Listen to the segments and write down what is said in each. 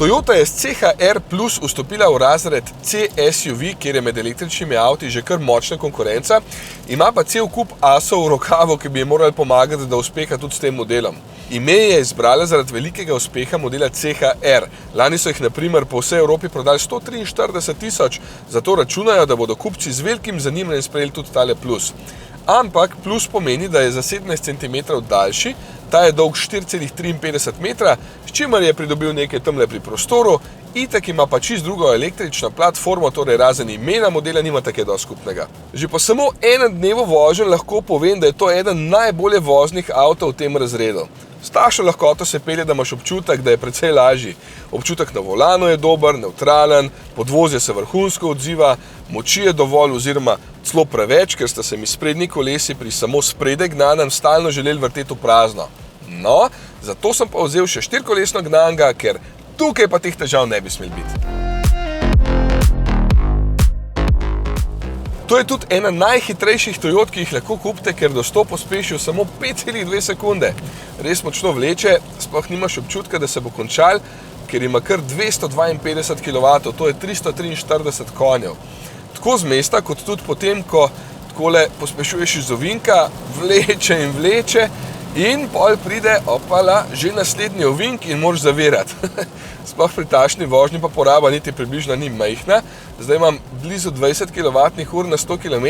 Toyota je s CHR Plus vstopila v razred C-SUV, kjer je med električnimi avti že kar močna konkurenca, ima pa cel kup asov v rokavu, ki bi ji morali pomagati, da uspeha tudi s tem modelom. Ime je izbrala zaradi velikega uspeha modela CHR. Lani so jih na primer po vsej Evropi prodali 143 000, zato računajo, da bodo kupci z velikim zanimanjem sprejeli tudi tale Plus. Ampak Plus pomeni, da je za 17 cm daljši, ta je dolg 4,53 metra, s čimer je pridobil nekaj tamle pri prostoru, itak ima pa čisto drugo električno platformo, torej razen imena modela nima tako dosti skupnega. Že po samo enem dnevu voženj lahko povem, da je to eden najbolje voznih avtov v tem razredu. S takšno lahkoto se pelje, da imaš občutek, da je precej lažji. Občutek na volanu je dober, nevtralen, podvozje se vrhunsko odziva, moči je dovolj oziroma celo preveč, ker sta se mi sprednji kolesi pri samo spredaj gnanem stalno želeli vrteti v prazno. No, zato sem pa vzel še štirikolesno gnanga, ker tukaj pa teh težav ne bi smel biti. To je tudi ena najhitrejših Toyot, ki jih lahko kupite, ker dostop pospeši v samo 5,2 sekunde. Res močno vleče, sploh nimaš občutka, da se bo končal, ker ima kar 252 kW, to je 343 konjev. Tako z mesta, kot tudi potem, ko takole pospešuješ iz ovinka, vleče in vleče in pol pride, opala, že naslednji ovink in moraš zavirati. Sploh pri takšni vožnji pa poraba niti približno ni majhna. Zdaj imam blizu 20 kWh na 100 km.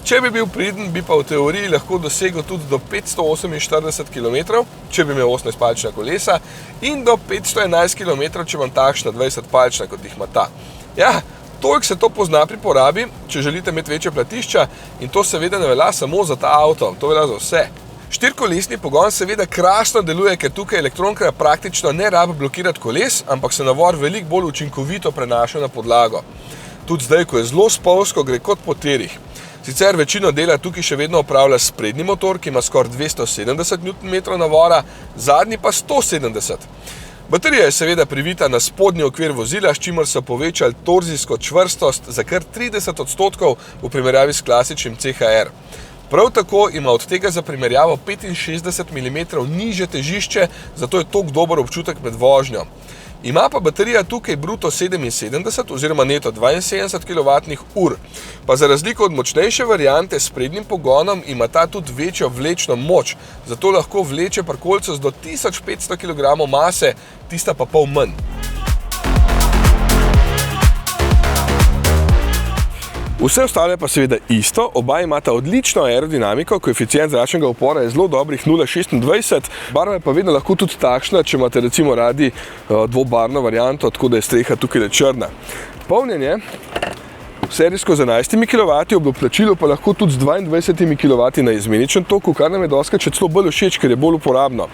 Če bi bil priden, bi pa v teoriji lahko dosegel tudi do 548 km, če bi imel 18-palčna kolesa, in do 511 km, če imam takšna 20-palčna, kot jih ima ta. Ja, toliko se to pozna pri porabi, če želite imeti večje platišča, in to seveda ne velja samo za ta avto, to velja za vse. Štirikolesni pogon seveda krasno deluje, ker tukaj elektronka praktično ne rabi blokirati koles, ampak se navor veliko bolj učinkovito prenaša na podlago. Tudi zdaj, ko je zelo spolzko, gre kot po tirih. Sicer večino dela tukaj še vedno opravlja sprednji motor, ki ima skoraj 270 Nm navora, zadnji pa 170. Baterija je seveda privita na spodnji okvir vozila, s čimer so povečali torzijsko čvrstost za kar 30% v primerjavi s klasičnim CHR. Prav tako ima od tega za primerjavo 65 mm nižje težišče, zato je toliko dober občutek med vožnjo. Ima pa baterija tukaj bruto 77 oziroma neto 72 kWh. Pa za razliko od močnejše variante s prednjim pogonom ima ta tudi večjo vlečno moč, zato lahko vleče pri kolcu z do 1500 kg mase, tista pa pol manj. Vse ostale pa seveda isto, oba imata odlično aerodinamiko, koeficient zračnega upora je zelo dobrih 0,26, barva je pa vedno lahko tudi takšna, če imate recimo radi dvobarvno varianto, tako da je streha tukaj črna. Polnjenje serijsko z 11 kW, ob doplačilu pa lahko tudi z 22 kW na izmeničnem toku, kar nam je dostikrat še celo bolj všeč, ker je bolj uporabno.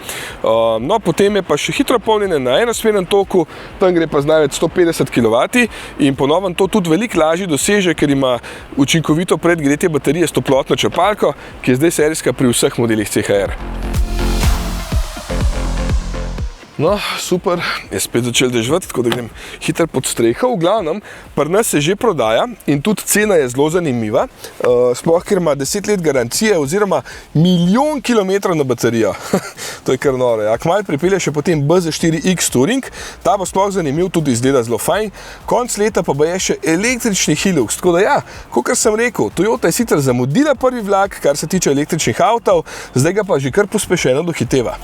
No, potem je pa še hitro polnjenje na enosmernem toku, tam gre pa z največ 150 kW in po novem to tudi veliko lažje doseže, ker ima učinkovito predgretje baterije s toplotno črpalko, ki je zdaj serijska pri vseh modelih CHR. No, super, je spet začel deževati, tako da grem hitro pod streho. V glavnem, pri nas se že prodaja in tudi cena je zelo zanimiva, sploh ker ima 10 let garancije oziroma 1 000 000 km na baterijo. To je kar noro. Ja, kmalu pripelje še potem BZ4X Touring, ta bo sploh zanimiv, tudi izgleda zelo fajn. Konec leta pa bo je še električni Hilux, tako da ja, kakor sem rekel, Toyota je sicer zamudila prvi vlak, kar se tiče električnih avtov, zdaj ga pa že kar pospešeno dohiteva.